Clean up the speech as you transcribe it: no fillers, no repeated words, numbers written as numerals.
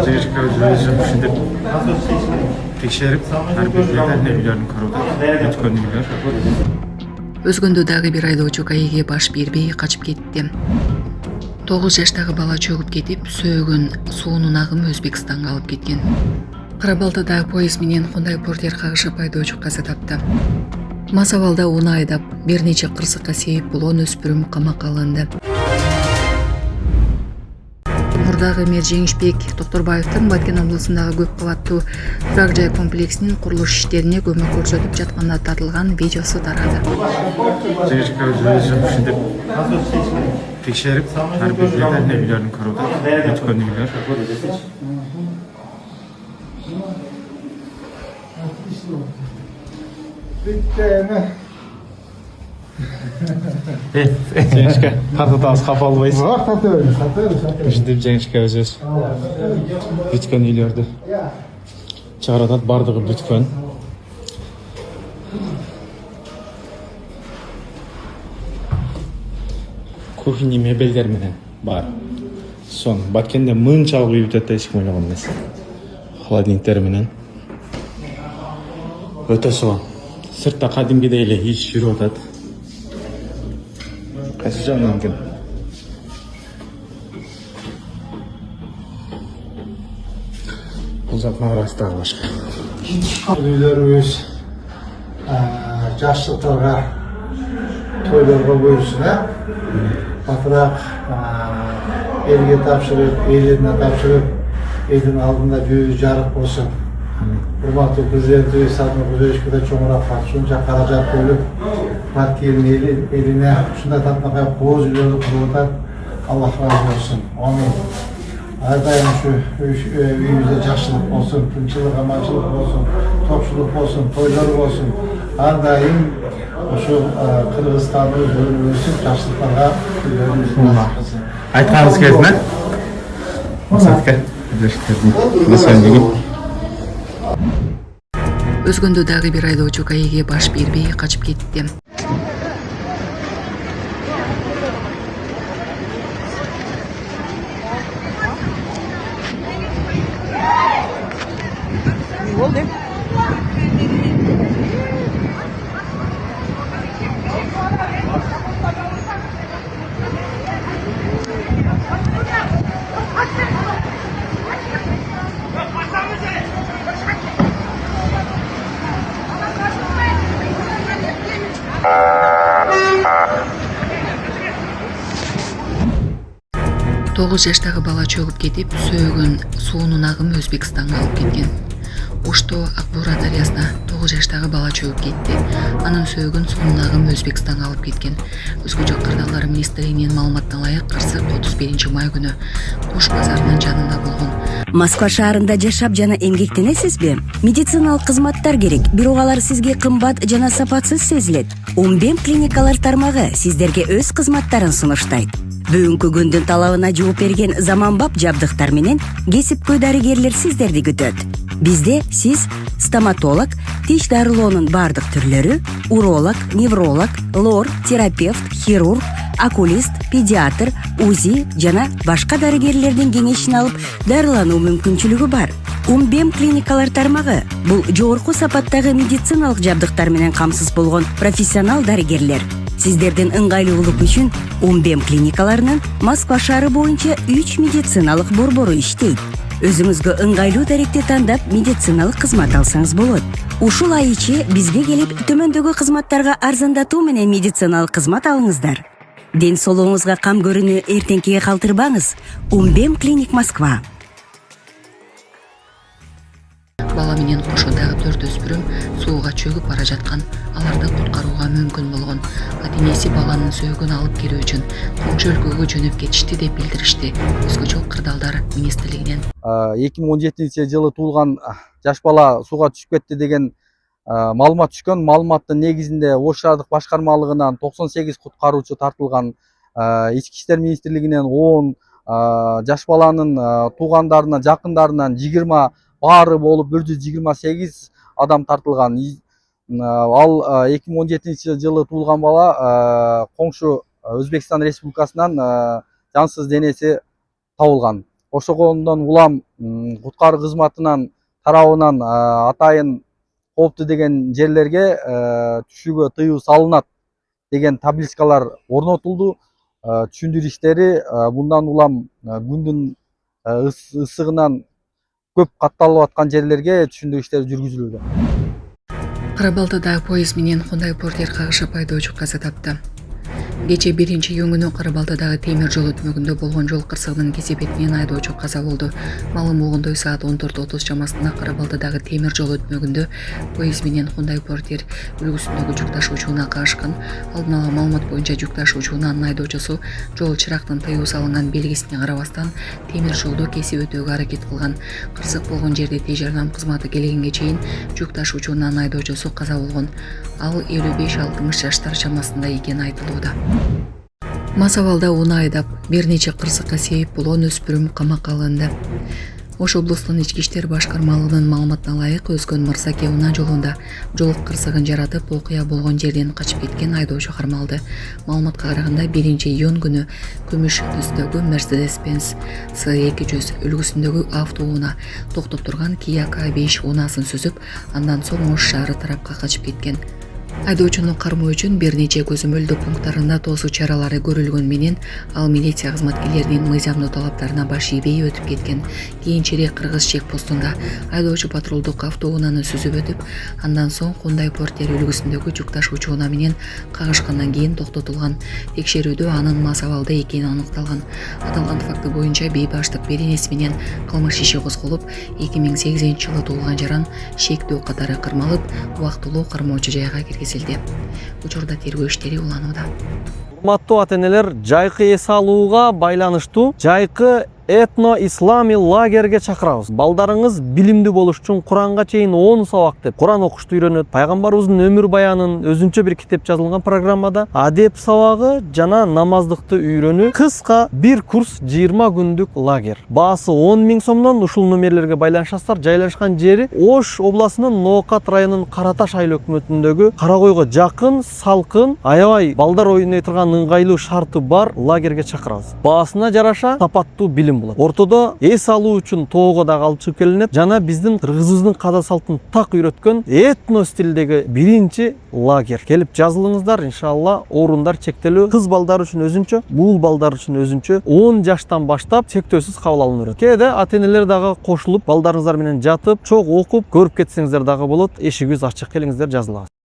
жігітке өзім ішінде текшеріп, әрбір үйлерін қарауда өткен үйлер. Өзгөндө дагы бир айдоочу КАИге баш бербей качып кетти. 9 жаштагы бала чөгүп кетип, сөөгөн суунун агымы Өзбекстанга алып кеткен. Карабалтадагы поезд менен Хундай портер кагышып айдоочу каза тапты. Мас абалда уну айдап, бир нече кырсыкка себеп болгон өспүрүм камакка алынды. Мурдагы мэр Жеңишбек Токторбаевдин Баткен облусундагы көп кабаттуу турак жай комплексинин курулуш иштерине көмөк көрсөтүп жатканда тартылган видеосу тарады. Жігітке өзім ішінде текшеріп, әрбір үйлерін қарауда өткен үйлер. Жеңішке тартатамыз, қапа албайсыз. Жіндеп жеңішке өз бүткөн үйлерді чыгаратат, бардығы бүткөн. Кухня мебелдер менен бар. Сон Баткенде мынчалык үй бүтөт деп эч ойлогон эмес. Холодильниктер менен. Өтө сонун. Сыртта кадимгидей эле иш жүрүп атат. Кайсы жагынан экен? Бул жактан арасындагы башка. Үйлерибиз жаштыктарга, тойлорго буйрсун, батыраак элге тапшырып, элине тапшырып, элдин алдында жүзү жарык болсун. Урматтуу президентибиз Садыр Кузеевичке чоңураак ушунча каражат бөлүп, Баткендин элине ушундай татынакай кооз үйлөрдү куруп атат. Аллах разы болсун. Амин. Ар дайым ушу үйүбүздө жакшылык болсун, тынччылык, аманчылык болсун, топчулук болсун, тойлор болсун. Ар дайым ушу Кыргызстандын өсүп, жакшылыктарга үйлөрүбүз Айтканыңыз келди ме? Максатка. Өзгөндө дагы бир айдоочу КАИге баш бербей качып кетти. Тогуз жаштагы бала чөгүп кетип, сөөгөн суунун агымы Өзбекстанга алып кеткен. Ошто Акбура дарыясына 9 жаштагы бала чөгүп кетти. Анын сөөгөн суунун агымы Өзбекстанга алып кеткен. Өзгө жок кырдаалдар министрлигинин маалыматына ылайык, кырсык 31 май күнү Кош базарынын жанында болгон. Москва шаарында жашап жана эмгектенесизби? Медициналык кызматтар керек, бирок алар сизге кымбат жана сапатсыз сезилет. Умбем клиникалар тармагы сиздерге өз кызматтарын сунуштайт. Бүгүнкү күндүн талабына жооп берген заманбап жабдыктар менен кесипкөй дарыгерлер сиздерди күтөт. Бизде сиз стоматолог, тиш дарылоонун бардык түрлөрү, уролог, невролог, лор, терапевт, хирург, окулист, педиатр, УЗИ жана башка дарыгерлердин кеңешин алып дарылануу мүмкүнчүлүгү бар. Умбем клиникалар тармагы бул жогорку сапаттагы медициналык жабдыктар менен камсыз болгон профессионал дарыгерлер. Сиздердин ыңгайлуулук үчүн Умбем клиникаларынын Москва шаары боюнча 3 медициналык борбору иштейт. Өзүңүзгө ыңгайлуу даректи тандап медициналык кызмат алсаңыз болот. Ушул ай ичи бизге келип төмөндөгү кызматтарга арзандатуу менен медициналык кызмат алыңыздар. Ден соолугуңузга кам көрүүнү эртеңкиге калтырбаңыз. Умбем клиник Москва. Бала менен кошо дагы 4 өспүрүм сууга чөгүп бара жаткан. Аларды куткарууга мүмкүн болгон. Ата-энеси баланын сөөгүн алып келүү үчүн коңшу өлкөгө жөнөп кетишти деп билдиришти Өзгө жок кырдаалдар министрлигинен. 2017-жылы туулган жаш бала сууга түшүп кетти деген маалымат түшкөн. Маалыматтын негизинде Ош шаардык башкармалыгынан 98 куткаруучу тартылган. Ички иштер министрлигинен 10, жаш баланын туугандарынан, жакындарынан 20, баары болуп 128 адам тартылган. Ал 2017-жылы туулган бала коңшу Өзбекстан Республикасынан жансыз денеси табылган. ошондон улам куткаруу кызматынан тарабынан атайын кооптуу деген жерлерге түшүүгө тыюу салынат деген табличкалар орнотулду. Түшүндүрүү иштери мындан улам күндүн ысыгынан көп катталып аткан жерлерге түшүндүрүү иштери жүргүзүлүүдө. Кара Балтадагы поезд менен Hyundai Porter кагышып айдоочу каза тапты. Кече 1-июнь күнү Кара Балтадагы темир жол өтмөгүндө болгон жол кырсыгынын кесепетинен айдоочу каза болду. Маалым болгондой, саат 14:30 чамасында Кара Балтадагы темир жол өтмөгүндө поезд менен Hyundai Porter үлгүсүндөгү жүк ташуучуна кагышкан. Алдын ала маалымат боюнча жүк ташуучунун айдоочусу жол чырактын тыюу салынган белгисине карабастан темир жолду кесип өтүүгө аракет кылган. Кырсык болгон жерде тез жардам кызматы келгенге чейин жүк ташуучунун айдоочусу каза болгон. Ал 55-60 жаштар чамасында экени айтылууда. Мас абалда унаа айдап, бир нече кырсыкка себеп болгон өспүрүм камакка алынды. Ош облустунун ички иштер башкармалыгынын маалыматына ылайык, Өзгөн Мырзаке унаа жолунда жол кырсыгын жаратып, окуя болгон жерден качып кеткен айдоочу кармалды. Маалыматка караганда 1-июнь күнү күмүш түстөгү Mercedes-Benz S200 үлгүсүндөгү автоунаа токтоп турган Kia K5 унаасын сүзүп, андан соң Ош шаары тарапка качып кеткен. Айдоочуну кармоо үчүн бир нече көзөмөлдөө пункттарында тосуу чаралары көрүлгөн менен ал милиция кызматкерлеринин мыйзамдуу талаптарына баш ийбей өтүп кеткен. Кийинчерээк Кыргыз чек постунда айдоочу патрулдук автоунааны сүзүп өтүп, андан соң Hyundai Porter үлгүсүндөгү жүк ташуучу унаа менен кагышкандан кийин токтотулган. Текшерүүдө анын мас абалда экени аныкталган. Аталган факты боюнча бейбаштык беренеси менен кылмыш иши козголуп, 2008-жылы туулган жаран шектүү катары кырмалып, убактылуу кармоочу жайга киргизилди. Учурда тергөө иштери уланууда. Урматтуу ата-энелер, жайкы эс алууга байланыштуу жайкы этно-ислами лагерге чакырабыз. Балдарыңыз билимдүү болуш үчүн Куранга чейин 10 сабак деп Куран окушту үйрөнөт. Пайгамбарыбыздын өмүр баянын өзүнчө бир китеп жазылган программада адеп сабагы жана намаздыкты үйрөнүү кыска бир курс 20 күндүк лагерь. Баасы 10 000 сомдон. Ушул номерлерге байланышасыздар. Жайлашкан жери Ош областынын Ноокат районунун Караташ айыл өкмөтүндөгү Карагойго жакын, салкын, аябай балдар ойной турган ыңгайлуу шарты бар лагерге чакырабыз. Баасына жараша сапаттуу билим болот. Ортодо эс алуу үчүн тоого дагы алып чыгып келинет жана биздин кыргызыбыздын каза салтын так үйрөткөн этно стилдеги биринчи лагерь. Келип жазылыңыздар, иншалла. Орундар чектелүү. Кыз балдар үчүн өзүнчө, муул балдар үчүн өзүнчө 10 жаштан баштап чектөөсүз кабыл алынат. Кээде ата-энелер дагы кошулуп, балдарыңыздар менен жатып, чогуу окуп, көрүп кетсеңиздер дагы болот. Эшигибиз ачык, келиңиздер, жазылабыз.